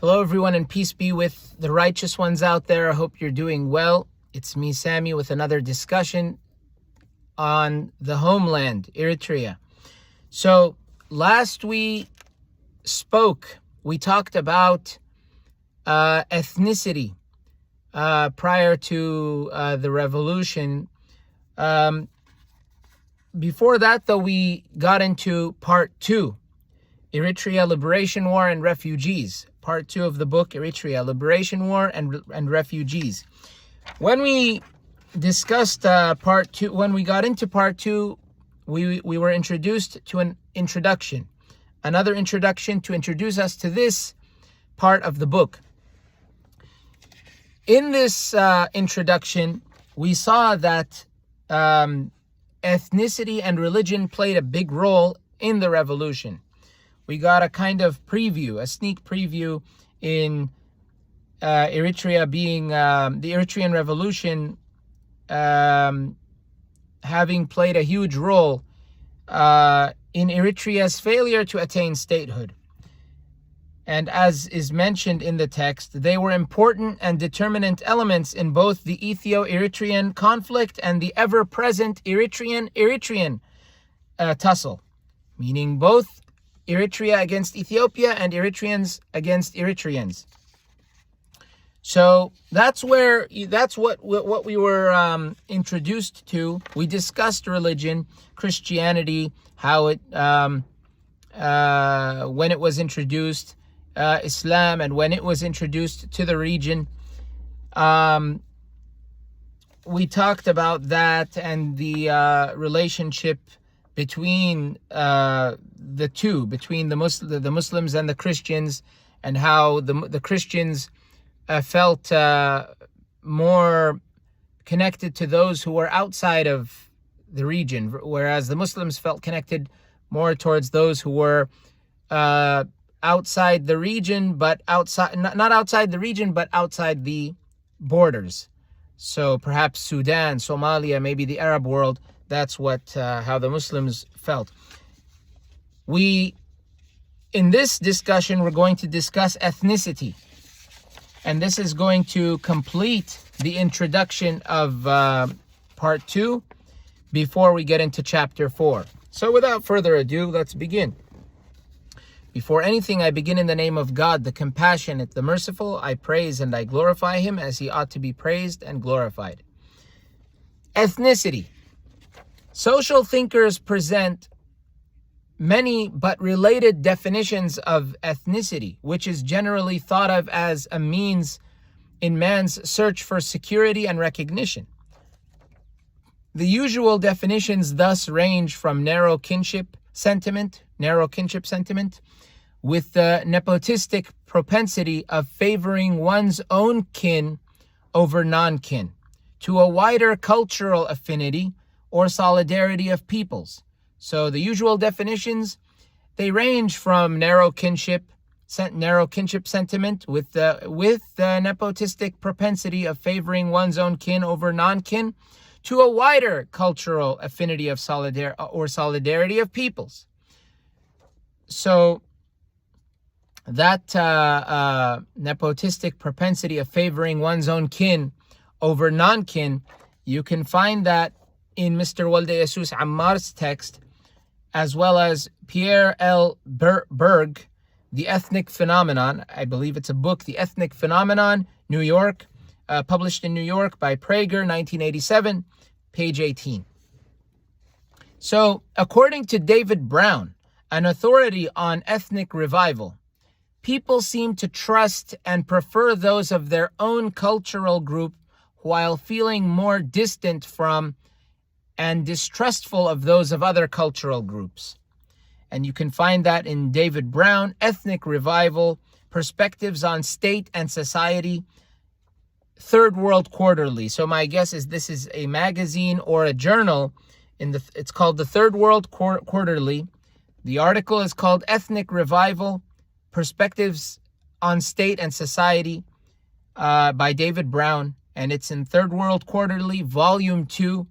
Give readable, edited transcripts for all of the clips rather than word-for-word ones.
Hello, everyone, and peace be with the righteous ones out there. I hope you're doing well. It's me, Sammy, with another discussion on the homeland, Eritrea. So last we spoke, we talked about ethnicity prior to the revolution. Before that, though, we got into part 2, Eritrea, Liberation War and Refugees. Part 2 of the book, Eritrea, Liberation War and Refugees. When we discussed part 2, when we got into part 2, we were introduced to an introduction. Another introduction to introduce us to this part of the book. In this introduction, we saw that ethnicity and religion played a big role in the revolution. We got a kind of preview, a sneak preview in Eritrea being the Eritrean Revolution having played a huge role in Eritrea's failure to attain statehood. And as is mentioned in the text, they were important and determinant elements in both the Ethio-Eritrean conflict and the ever-present Eritrean tussle, meaning both Eritrea against Ethiopia and Eritreans against Eritreans. So that's what we were introduced to. We discussed religion, Christianity, how it when it was introduced, Islam, and when it was introduced to the region. We talked about that and the relationship between the two, between the Muslims and the Christians, and how the Christians felt more connected to those who were outside of the region, whereas the Muslims felt connected more towards those who were outside the region, but not outside the region, but outside the borders. So perhaps Sudan, Somalia, maybe the Arab world. That's how the Muslims felt. In this discussion, we're going to discuss ethnicity. And this is going to complete the introduction of part 2 before we get into chapter 4. So without further ado, let's begin. Before anything, I begin in the name of God, the compassionate, the merciful. I praise and I glorify him as he ought to be praised and glorified. Ethnicity. Social thinkers present many but related definitions of ethnicity, which is generally thought of as a means in man's search for security and recognition. The usual definitions thus range from narrow kinship sentiment, with the nepotistic propensity of favoring one's own kin over non-kin, to a wider cultural affinity or solidarity of peoples. So the usual definitions, they range from narrow kinship sentiment with the nepotistic propensity of favoring one's own kin over non-kin, to a wider cultural affinity of solidarity of peoples. So that nepotistic propensity of favoring one's own kin over non-kin, you can find that in Mr. Walde Jesus Ammar's text, as well as Pierre L. Berg, The Ethnic Phenomenon. I believe it's a book, The Ethnic Phenomenon, New York, published in New York by Prager, 1987, page 18. So, according to David Brown, an authority on ethnic revival, people seem to trust and prefer those of their own cultural group while feeling more distant from and distrustful of those of other cultural groups. And you can find that in David Brown, Ethnic Revival, Perspectives on State and Society, Third World Quarterly. So my guess is this is a magazine or a journal. It's called the Third World Quarterly. The article is called Ethnic Revival, Perspectives on State and Society by David Brown. And it's in Third World Quarterly, Volume 2,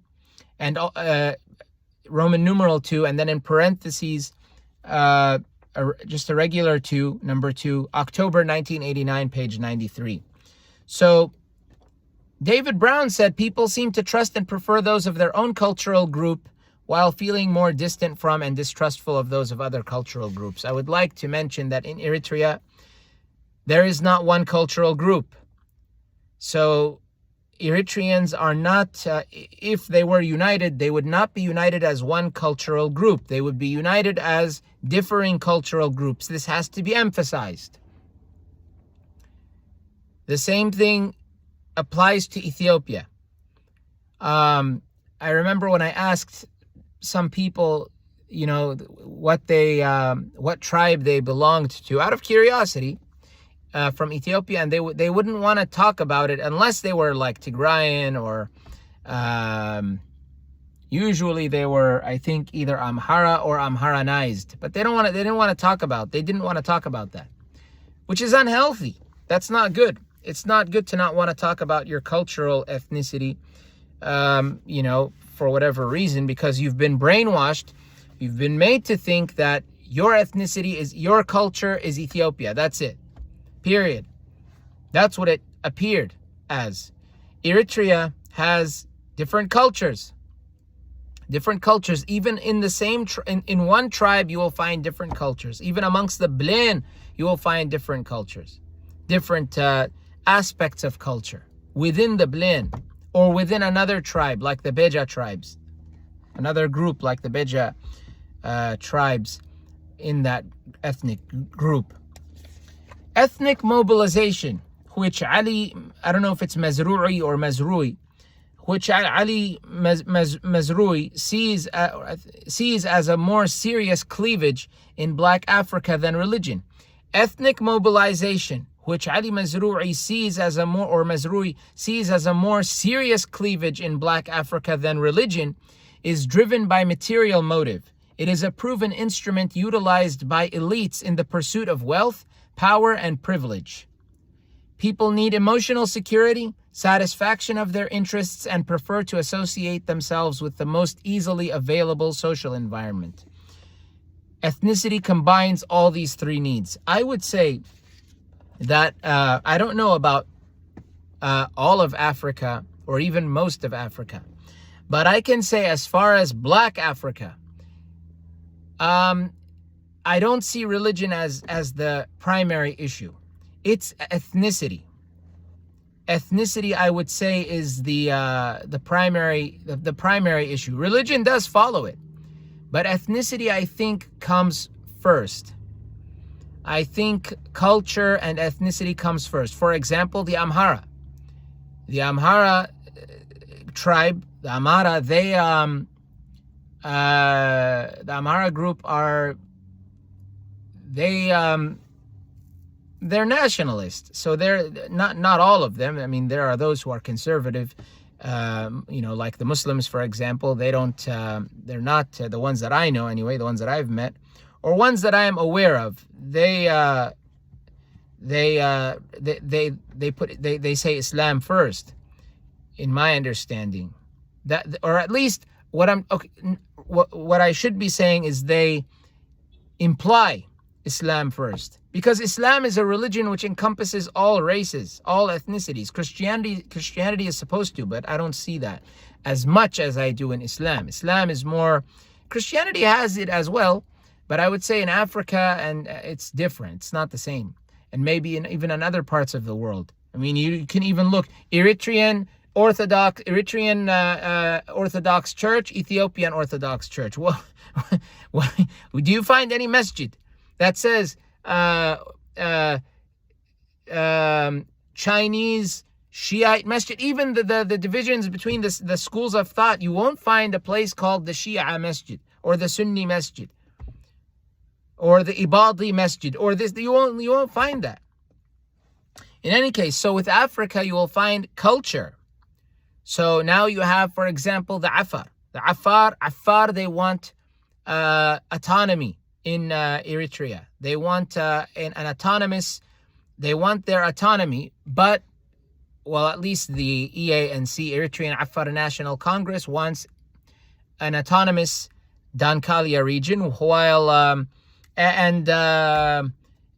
and Roman numeral 2, and then in parentheses, just a regular 2, number 2, October 1989, page 93. So David Brown said people seem to trust and prefer those of their own cultural group while feeling more distant from and distrustful of those of other cultural groups. I would like to mention that in Eritrea, there is not one cultural group. So Eritreans are not, if they were united, they would not be united as one cultural group. They would be united as differing cultural groups. This has to be emphasized. The same thing applies to Ethiopia. I remember when I asked some people, what tribe they belonged to, out of curiosity, from Ethiopia, and they wouldn't want to talk about it unless they were like Tigrayan or usually they were, I think, either Amhara or Amharanized, but they didn't want to talk about that, which is unhealthy. That's not good. It's not good to not want to talk about your cultural ethnicity, for whatever reason, because you've been brainwashed. You've been made to think that your ethnicity is, your culture is Ethiopia. That's it. Period. That's what it appeared as. Eritrea has different cultures. Even in the same, in one tribe, you will find different cultures. Even amongst the Blen, you will find different cultures. Different aspects of culture within the Blen or within another tribe, like the Beja tribes. Another group like the Beja tribes in that ethnic group. Ethnic mobilization, which Ali, I don't know if it's Mazrui or Mazrui, which Ali Mazrui sees as a more serious cleavage in Black Africa than religion. Ethnic mobilization, which Ali Mazrui sees as a more serious cleavage in Black Africa than religion, is driven by material motive. It is a proven instrument utilized by elites in the pursuit of wealth, power, and privilege. People need emotional security, satisfaction of their interests, and prefer to associate themselves with the most easily available social environment. Ethnicity combines all these three needs. I would say that I don't know about all of Africa or even most of Africa, but I can say as far as Black Africa, I don't see religion as the primary issue. It's ethnicity. Ethnicity, I would say, is the primary issue. Religion does follow it, but ethnicity, I think, comes first. I think culture and ethnicity comes first. For example, the Amhara tribe, the Amhara, the Amhara group are. They're nationalists, so they're not all of them. I mean, there are those who are conservative, like the Muslims, for example. They're not the ones that I know anyway, the ones that I've met, or ones that I am aware of. They say Islam first, in my understanding. That, or at least what I should be saying is they imply Islam first, because Islam is a religion which encompasses all races, all ethnicities. Christianity is supposed to, but I don't see that as much as I do in Islam. Islam is more, Christianity has it as well, but I would say in Africa, and it's different. It's not the same. And maybe even in other parts of the world. I mean, you can even look, Eritrean Orthodox Church, Ethiopian Orthodox Church. Well, do you find any masjid that says Chinese Shiite masjid? Even the divisions between the schools of thought, you won't find a place called the Shia masjid or the Sunni masjid or the Ibadi masjid or this. You won't find that. In any case, so with Africa, you will find culture. So now you have, for example, the Afar. The Afar, they want autonomy in Eritrea. They want an autonomous, they want their autonomy, but, well, at least the EANC, Eritrean Afar National Congress, wants an autonomous Dankalia region, while and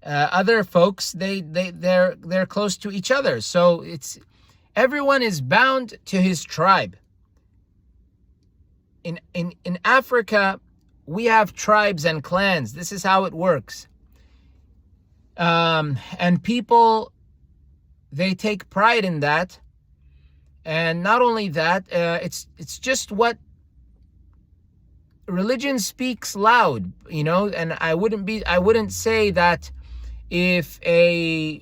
other folks, they're close to each other. So it's everyone is bound to his tribe. In Africa, we have tribes and clans. This is how it works. And people, they take pride in that. And not only that, it's just what religion speaks loud, and I wouldn't say that if a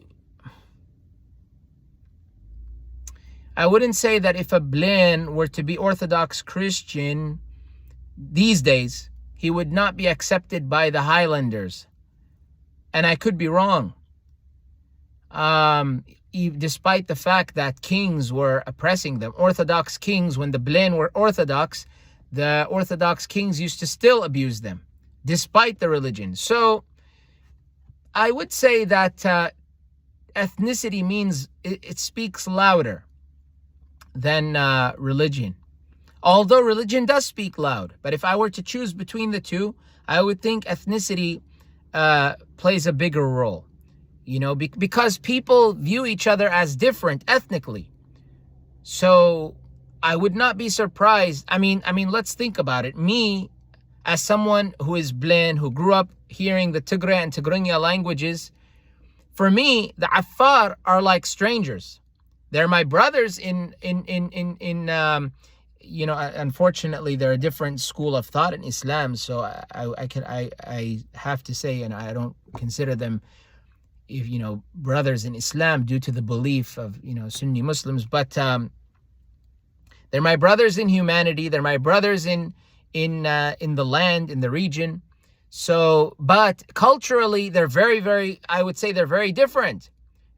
Blaine were to be Orthodox Christian these days, he would not be accepted by the Highlanders. And I could be wrong. Despite the fact that kings were oppressing them, Orthodox kings, when the Blaine were Orthodox, the Orthodox kings used to still abuse them, despite the religion. So I would say that ethnicity means it speaks louder than religion. Although religion does speak loud. But if I were to choose between the two, I would think ethnicity plays a bigger role. Because people view each other as different ethnically. So I would not be surprised. I mean, let's think about it. Me, as someone who is Blaine, who grew up hearing the Tigray and Tigrinya languages, for me, the Afar are like strangers. They're my brothers unfortunately, they're a different school of thought in Islam. So I have to say, and I don't consider them, brothers in Islam due to the belief of, Sunni Muslims, but they're my brothers in humanity. They're my brothers in the land, in the region. So, but culturally, they're very, very, I would say they're very different.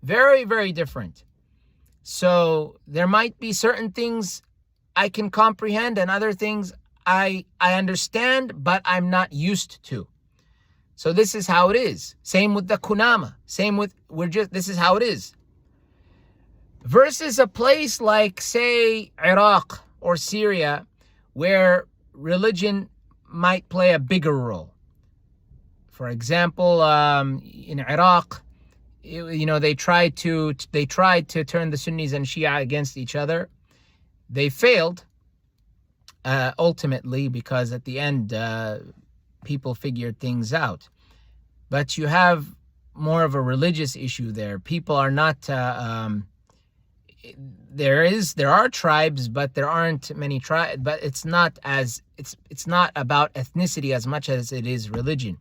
Very, very different. So there might be certain things I can comprehend and other things I understand, but I'm not used to. So this is how it is. Same with the Kunama. This is how it is. Versus a place like, say, Iraq or Syria, where religion might play a bigger role. For example, in Iraq, they tried to turn the Sunnis and Shia against each other. They failed, ultimately, because at the end, people figured things out. But you have more of a religious issue there. People are not. There are tribes, but there aren't many tribes. But it's not about ethnicity as much as it is religion.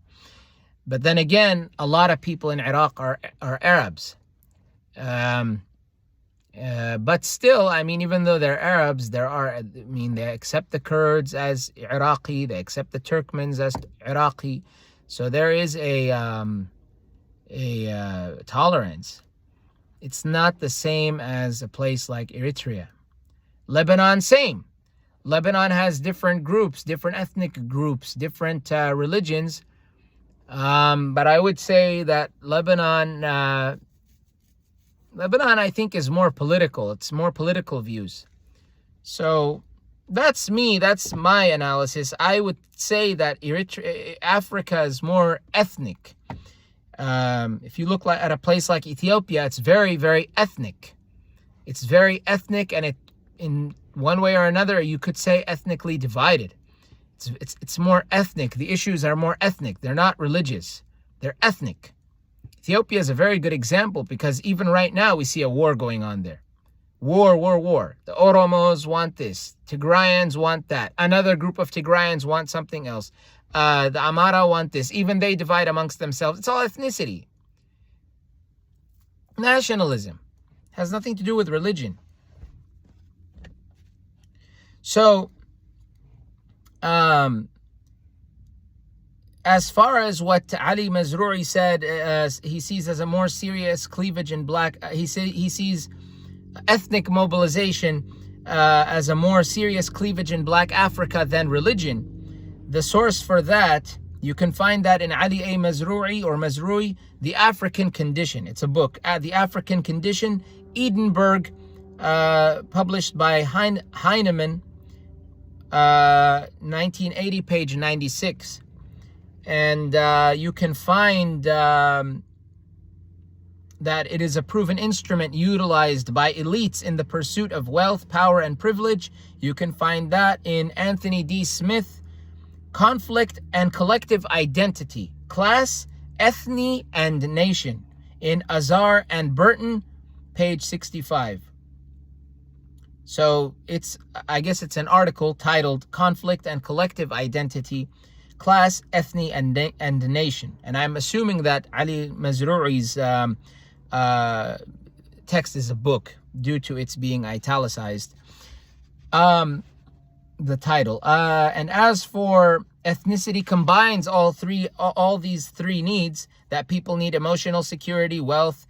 But then again, a lot of people in Iraq are Arabs. But still, even though they're Arabs, they accept the Kurds as Iraqi, they accept the Turkmens as Iraqi. So there is a tolerance. It's not the same as a place like Eritrea. Lebanon, same. Lebanon has different groups, different ethnic groups, different religions. But I would say that Lebanon, I think, is more political. It's more political views. So that's me. That's my analysis. I would say that Africa is more ethnic. If you look at a place like Ethiopia, it's very, very ethnic. It's very ethnic, and it, in one way or another, you could say ethnically divided. It's more ethnic. The issues are more ethnic. They're not religious. They're ethnic. Ethiopia is a very good example because even right now we see a war going on there. War. The Oromos want this. Tigrayans want that. Another group of Tigrayans want something else. The Amara want this. Even they divide amongst themselves. It's all ethnicity. Nationalism has nothing to do with religion. So, as far as what Ali Mazrui said, he sees as a more serious cleavage in black. He sees ethnic mobilization as a more serious cleavage in black Africa than religion. The source for that, you can find that in Ali A. Mazrui or Mazrui, The African Condition. It's a book, The African Condition, Edinburgh, published by Heinemann, 1980, page 96. And you can find that it is a proven instrument utilized by elites in the pursuit of wealth, power, and privilege. You can find that in Anthony D. Smith, Conflict and Collective Identity, Class, Ethne, and Nation, in Azar and Burton, page 65. So I guess it's an article titled Conflict and Collective Identity, Class, Ethne, and Nation. And I'm assuming that Ali Mazroui's text is a book due to its being italicized. The title. And as for ethnicity, combines all these three needs that people need: emotional security, wealth,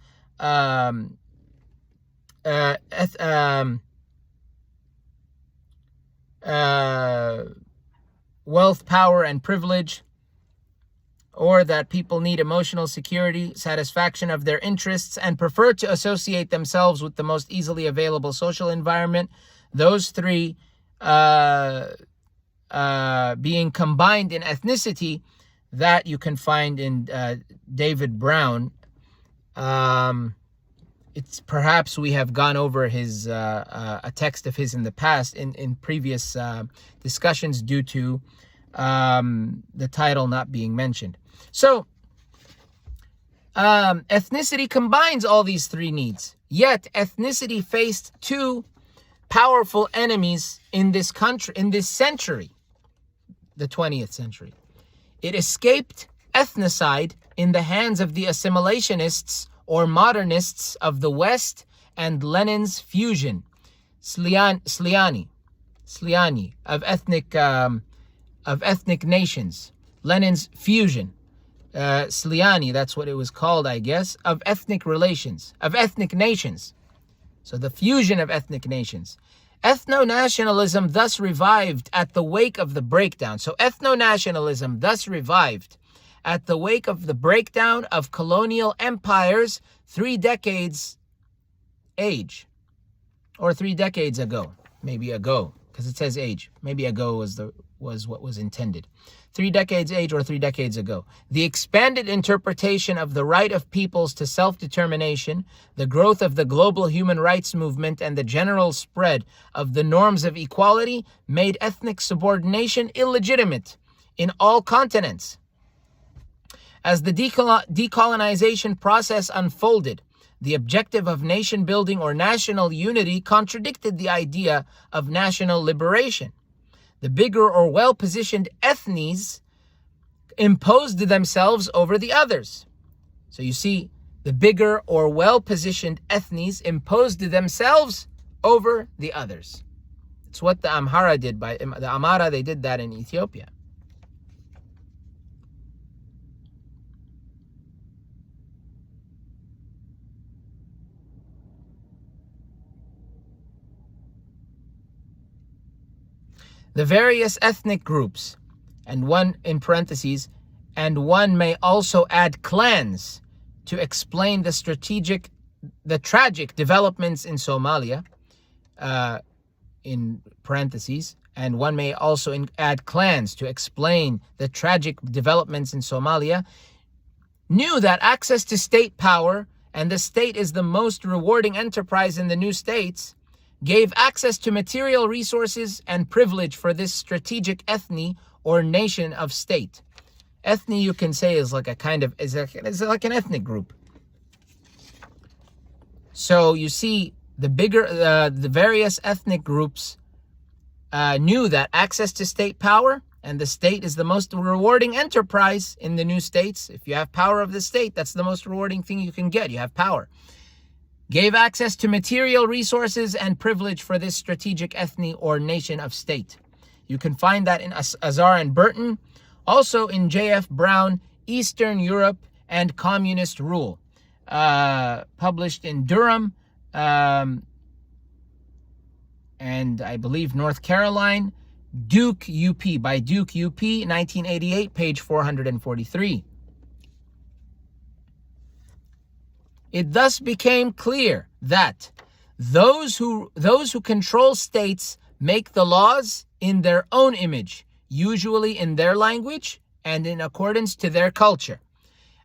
wealth, power, and privilege, or that people need emotional security, satisfaction of their interests, and prefer to associate themselves with the most easily available social environment. Those three being combined in ethnicity, that you can find in David Brown. It's perhaps we have gone over his a text of his in the past in previous discussions due to the title not being mentioned. So ethnicity combines all these three needs, yet ethnicity faced two powerful enemies in this country, in this century, the 20th century. It escaped ethnocide in the hands of the assimilationists or modernists of the West and Lenin's fusion, Sliani of ethnic nations. Lenin's fusion, Sliani, that's what it was called, I guess, of ethnic nations. So the fusion of ethnic nations. Ethno-nationalism thus revived at the wake of the breakdown. So ethno-nationalism thus revived at the wake of the breakdown of colonial empires 3 decades age, or 3 decades ago, maybe ago, because it says age. Maybe ago was what was intended. 3 decades age or 3 decades ago. The expanded interpretation of the right of peoples to self-determination, the growth of the global human rights movement, and the general spread of the norms of equality made ethnic subordination illegitimate in all continents. As the decolonization process unfolded, the objective of nation building or national unity contradicted the idea of national liberation. The bigger or well-positioned ethnies imposed themselves over the others. So you see, the bigger or well-positioned ethnies imposed themselves over the others. It's what the Amhara did. The Amhara, they did that in Ethiopia. The various ethnic groups, and one in parentheses, and one may also add clans to explain the tragic developments in Somalia, in parentheses, and one may also add clans to explain the tragic developments in Somalia, knew that access to state power, and the state is the most rewarding enterprise in the new states, gave access to material resources and privilege for this strategic ethne or nation of state. Ethne, you can say, is like is like an ethnic group. So you see, the various ethnic groups knew that access to state power, and the state is the most rewarding enterprise in the new states. If you have power of the state, that's the most rewarding thing you can get. You have power. Gave access to material resources and privilege for this strategic ethne or nation of state. You can find that in Azar and Burton, also in J.F. Brown, Eastern Europe and Communist Rule, published in Durham, and I believe North Carolina, Duke UP, by Duke UP, 1988, page 443. It thus became clear that those who control states make the laws in their own image, usually in their language and in accordance to their culture,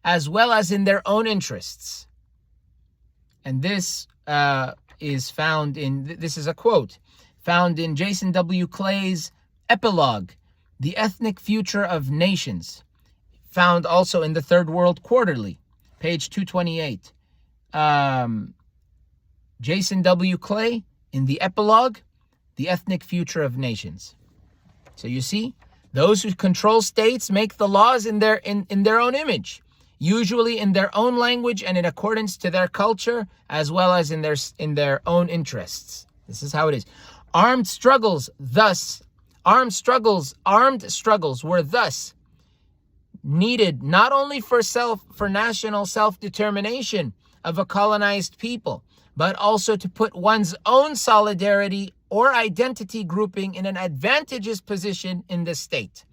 as well as in their own interests. And this is found in, this is a quote, found in Jason W. Clay's Epilogue, The Ethnic Future of Nations, found also in the Third World Quarterly, page 228. Jason W. Clay in the Epilogue, The Ethnic Future of Nations. So you see, those who control states make the laws in their own image, usually in their own language and in accordance to their culture, as well as in their own interests. This is how it is. Armed struggles were thus needed not only for national self-determination of a colonized people, but also to put one's own solidarity or identity grouping in an advantageous position in the state.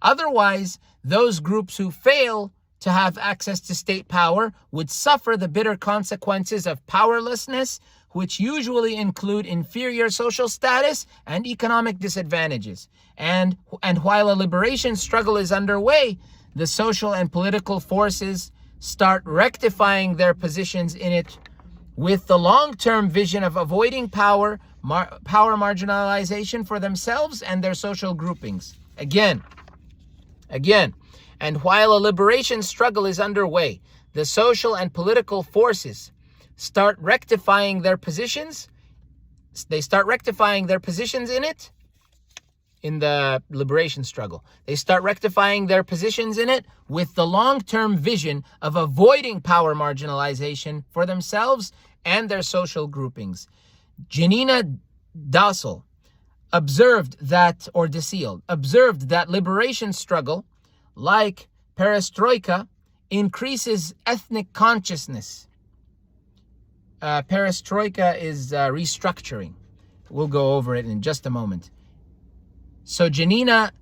Otherwise, those groups who fail to have access to state power would suffer the bitter consequences of powerlessness, which usually include inferior social status and economic disadvantages. And while a liberation struggle is underway, the social and political forces start rectifying their positions in it with the long-term vision of avoiding power marginalization for themselves and their social groupings. Again, and while a liberation struggle is underway, the social and political forces start rectifying their positions. They start rectifying their positions in it, in the liberation struggle. They start rectifying their positions in it with the long-term vision of avoiding power marginalization for themselves and their social groupings. Janina Dassel observed that liberation struggle, like perestroika, increases ethnic consciousness. Perestroika is restructuring. We'll go over it in just a moment. So Janina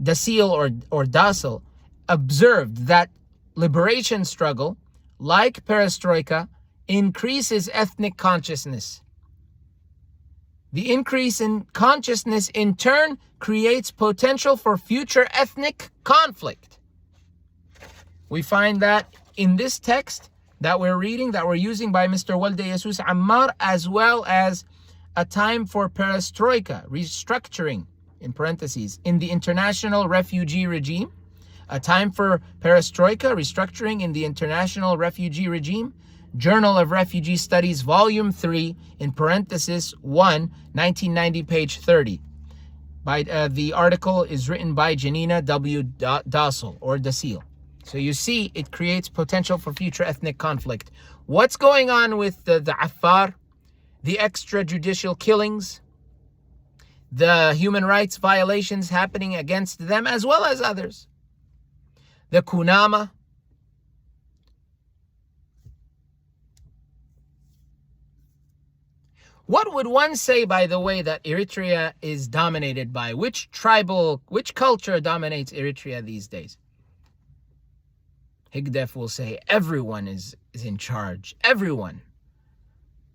Dassel observed that liberation struggle, like perestroika, increases ethnic consciousness. The increase in consciousness in turn creates potential for future ethnic conflict. We find that in this text that we're reading, that we're using by Mr. Walde Jesus Ammar, as well as a time for perestroika, restructuring, in parentheses, in the international refugee regime, a time for perestroika, restructuring in the international refugee regime, Journal of Refugee Studies, Volume 3, in parenthesis 1, 1990, page 30. The article is written by Janina W. Dassel. So you see, it creates potential for future ethnic conflict. What's going on with the Afar, the extrajudicial killings, the human rights violations happening against them, as well as others? The Kunama. What would one say, by the way, that Eritrea is dominated by? Which culture dominates Eritrea these days? Higdef will say everyone is in charge. Everyone.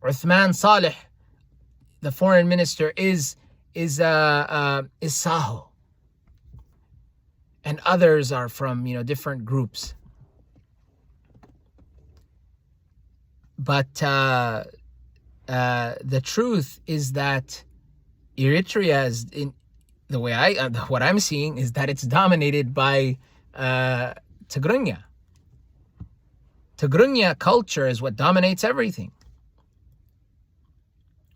Uthman Saleh, the foreign minister, is Saho. And others are from, different groups. But the truth is that Eritrea is, what I'm seeing is that it's dominated by Tigrinya. Tigrinya culture is what dominates everything.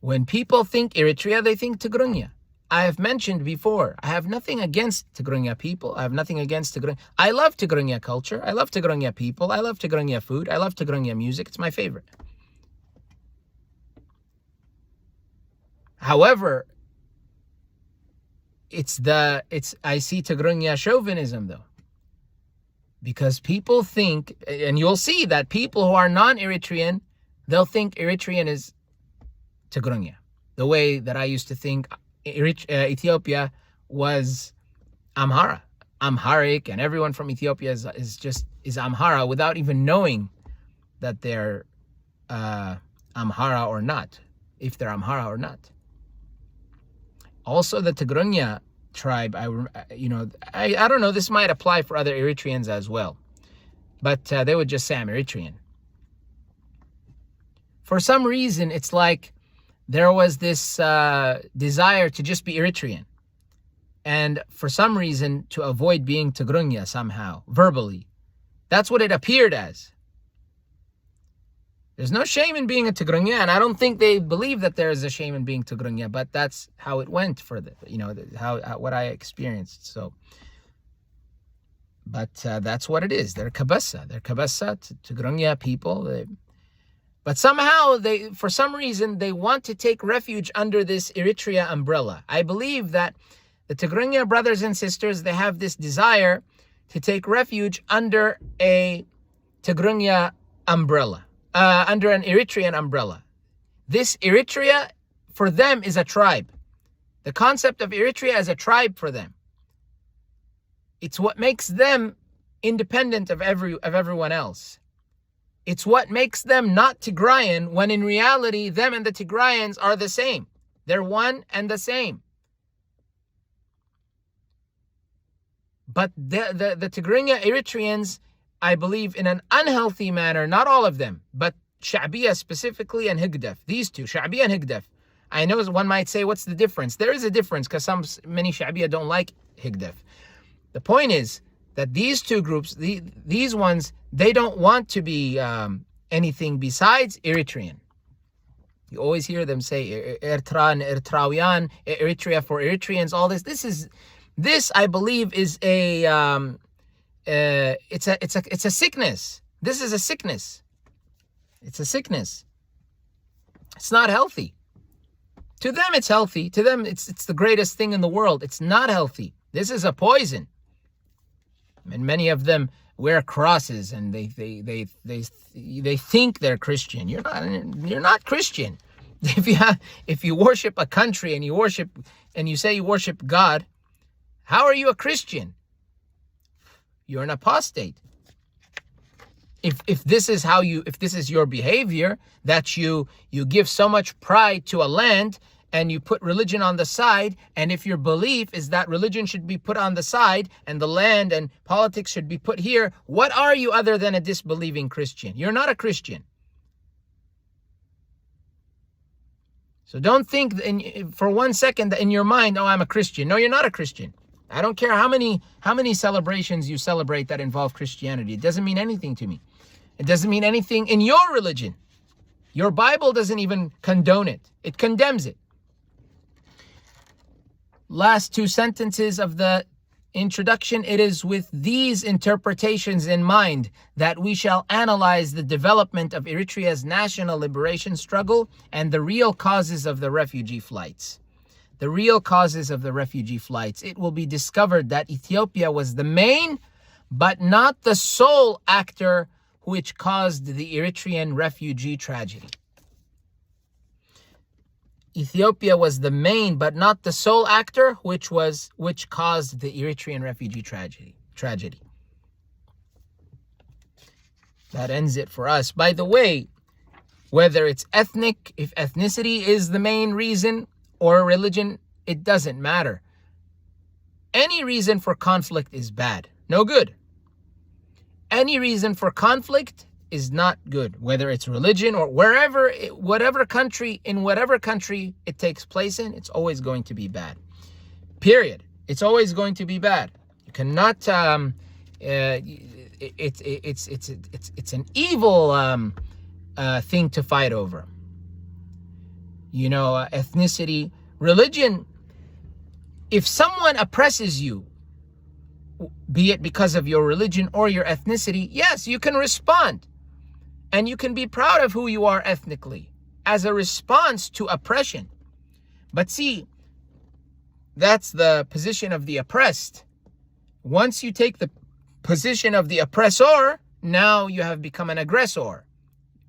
When people think Eritrea, they think Tigrinya. I have mentioned before, I have nothing against Tigrinya people. I have nothing against Tigrinya. I love Tigrinya culture. I love Tigrinya people. I love Tigrinya food. I love Tigrinya music. It's my favorite. However, I see Tigrinya chauvinism though. Because people think, and you'll see that people who are non-Eritrean, they'll think Eritrean is Tigrinya. The way that I used to think Ethiopia was Amharic, and everyone from Ethiopia is Amhara without even knowing that they're Amhara or not, if they're Amhara or not. Also, the Tigrinya tribe. I don't know. This might apply for other Eritreans as well, but they would just say I'm Eritrean. For some reason, it's like there was this desire to just be Eritrean, and for some reason to avoid being Tigrinya somehow verbally. That's what it appeared as. There's no shame in being a Tigrinya, and I don't think they believe that there is a shame in being Tigrinya, but that's how it went for what I experienced. So, but that's what it is. They're Kabasa. They're Kabasa, Tigrinya people. But somehow, for some reason, they want to take refuge under this Eritrea umbrella. I believe that the Tigrinya brothers and sisters, they have this desire to take refuge under a Tigrinya umbrella. Under an Eritrean umbrella. This Eritrea, for them, is a tribe. The concept of Eritrea as a tribe for them. It's what makes them independent of everyone else. It's what makes them not Tigrayan, when in reality, them and the Tigrayans are the same. They're one and the same. But the Tigrinya Eritreans, I believe, in an unhealthy manner, not all of them, but Sha'biya specifically and Higdef, these two, Sha'biya and Higdef. I know one might say, what's the difference? There is a difference because many Sha'biya don't like Higdef. The point is that these two groups, these ones, they don't want to be anything besides Eritrean. You always hear them say Eritrea and Eritrawian, Eritrea for Eritreans, all this. This I believe is it's a sickness. This is a sickness. It's a sickness. It's not healthy. To them, it's healthy. To them, it's the greatest thing in the world. It's not healthy. This is a poison. And many of them wear crosses, and they think they're Christian. You're not Christian. If you worship a country and you say you worship God, how are you a Christian? You're an apostate. If this is your behavior, that you give so much pride to a land and you put religion on the side, and if your belief is that religion should be put on the side and the land and politics should be put here, what are you other than a disbelieving Christian? You're not a Christian. So don't think for 1 second that in your mind, oh, I'm a Christian. No, you're not a Christian. I don't care how many celebrations you celebrate that involve Christianity. It doesn't mean anything to me. It doesn't mean anything in your religion. Your Bible doesn't even condone it. It condemns it. Last two sentences of the introduction. It is with these interpretations in mind that we shall analyze the development of Eritrea's national liberation struggle and the real causes of the refugee flights. The real causes of the refugee flights. It will be discovered that Ethiopia was the main, but not the sole actor which caused the Eritrean refugee tragedy. Ethiopia was the main, but not the sole actor which caused the Eritrean refugee tragedy. That ends it for us. By the way, whether it's ethnic, if ethnicity is the main reason, or religion, it doesn't matter. Any reason for conflict is bad. No good. Any reason for conflict is not good. Whether it's religion or whatever country it takes place in, it's always going to be bad. Period. It's always going to be bad. You cannot. It's an evil thing to fight over. Ethnicity, religion. If someone oppresses you, be it because of your religion or your ethnicity, yes, you can respond. And you can be proud of who you are ethnically as a response to oppression. But see, that's the position of the oppressed. Once you take the position of the oppressor, now you have become an aggressor.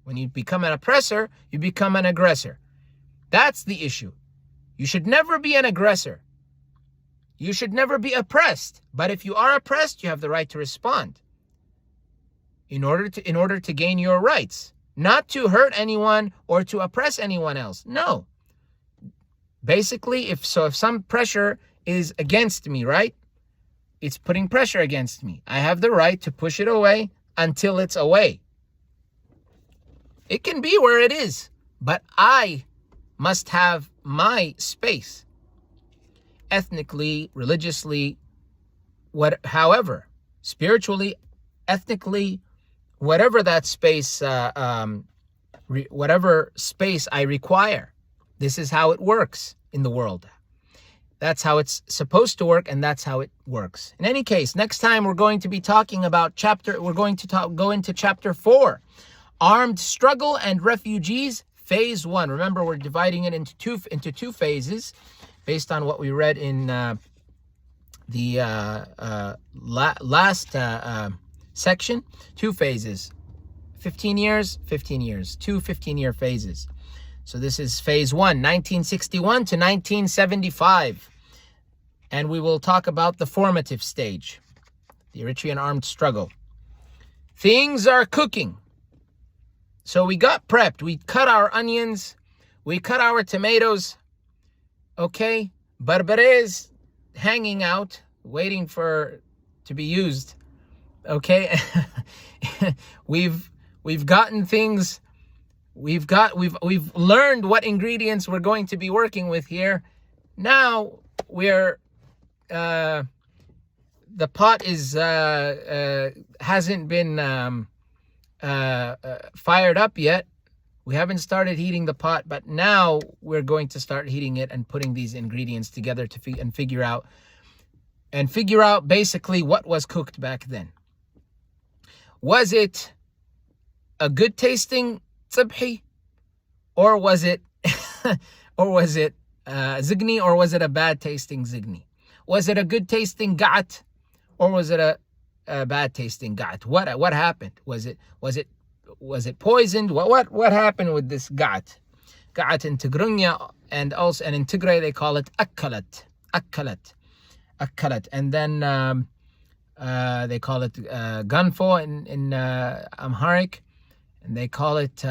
When you become an oppressor, you become an aggressor. That's the issue. You should never be an aggressor. You should never be oppressed. But if you are oppressed, you have the right to respond. In order to gain your rights. Not to hurt anyone or to oppress anyone else. No. Basically, if some pressure is against me, right? It's putting pressure against me. I have the right to push it away until it's away. It can be where it is, but I must have my space. Ethnically, religiously, however, spiritually, ethnically, whatever that space, whatever space I require. This is how it works in the world. That's how it's supposed to work, and that's how it works. In any case, next time we're going to be talking about go into chapter 4, Armed Struggle and Refugees, phase 1. Remember, we're dividing it into two phases based on what we read in the last section. 2 phases. 15 years, 15 years. 2 15-year phases. So this is phase 1, 1961 to 1975. And we will talk about the formative stage, the Eritrean armed struggle. Things are cooking. So we got prepped. We cut our onions. We cut our tomatoes. Okay? Barbares hanging out, waiting to be used. Okay? We've gotten things. We've learned what ingredients we're going to be working with here. Now we're the pot is hasn't been fired up yet. We haven't started heating the pot, but now we're going to start heating it and putting these ingredients together to figure out basically what was cooked back then. Was it a good tasting tzibhi, or was it zigni, or was it a bad tasting zigni? Was it a good tasting gat, or was it a bad tasting gat? What happened? Was it poisoned? What happened with this gat? Gat in Tigrinya, and in Tigray they call it akalat, and then they call it ganfo in Amharic, and they call it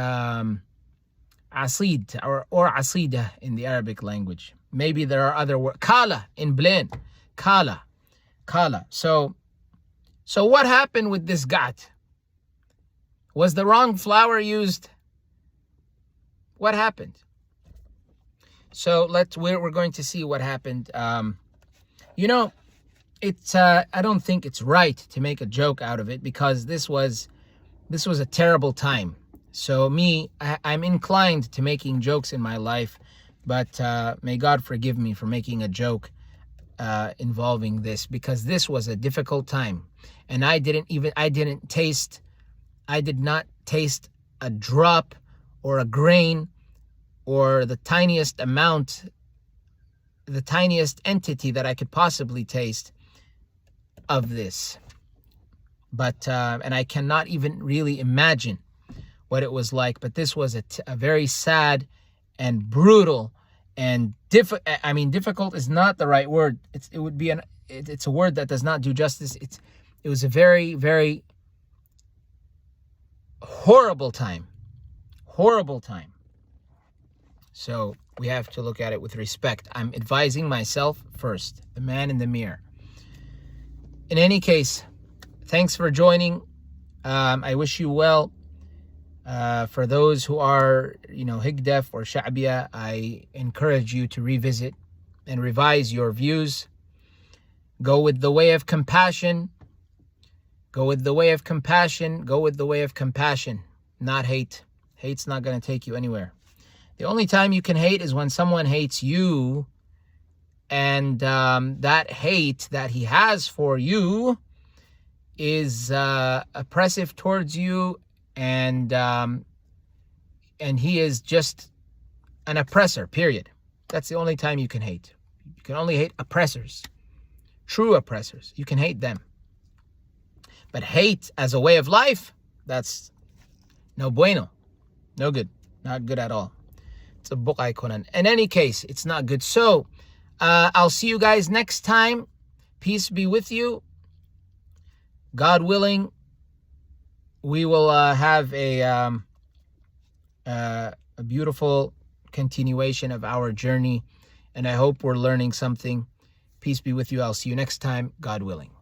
asid or asida in the Arabic language. Maybe there are other words. Kala in Blaine. Kala. So what happened with this gat? Was the wrong flour used? What happened? So we're going to see what happened. It's I don't think it's right to make a joke out of it, because this was a terrible time. So I'm inclined to making jokes in my life, but may God forgive me for making a joke involving this, because this was a difficult time, and I did not taste a drop or a grain or the tiniest entity that I could possibly taste of this. But and I cannot even really imagine what it was like. But this was a very sad and brutal and difficult is not the right word. It's a word that does not do justice. It was a very, very horrible time. So we have to look at it with respect. I'm advising myself first, the man in the mirror. In any case, thanks for joining. I wish you well. For those who are, Higdef or Sha'biya, I encourage you to revisit and revise your views. Go with the way of compassion. Not hate. Hate's not going to take you anywhere. The only time you can hate is when someone hates you, and that hate that he has for you is oppressive towards you, and he is just an oppressor, period. That's the only time you can hate. You can only hate oppressors, true oppressors. You can hate them. But hate as a way of life, that's no bueno. No good. Not good at all. It's a buqay kunan. In any case, it's not good. So, I'll see you guys next time. Peace be with you. God willing, we will have a beautiful continuation of our journey, and I hope we're learning something. Peace. Peace be with you. I'll see you next time, God willing.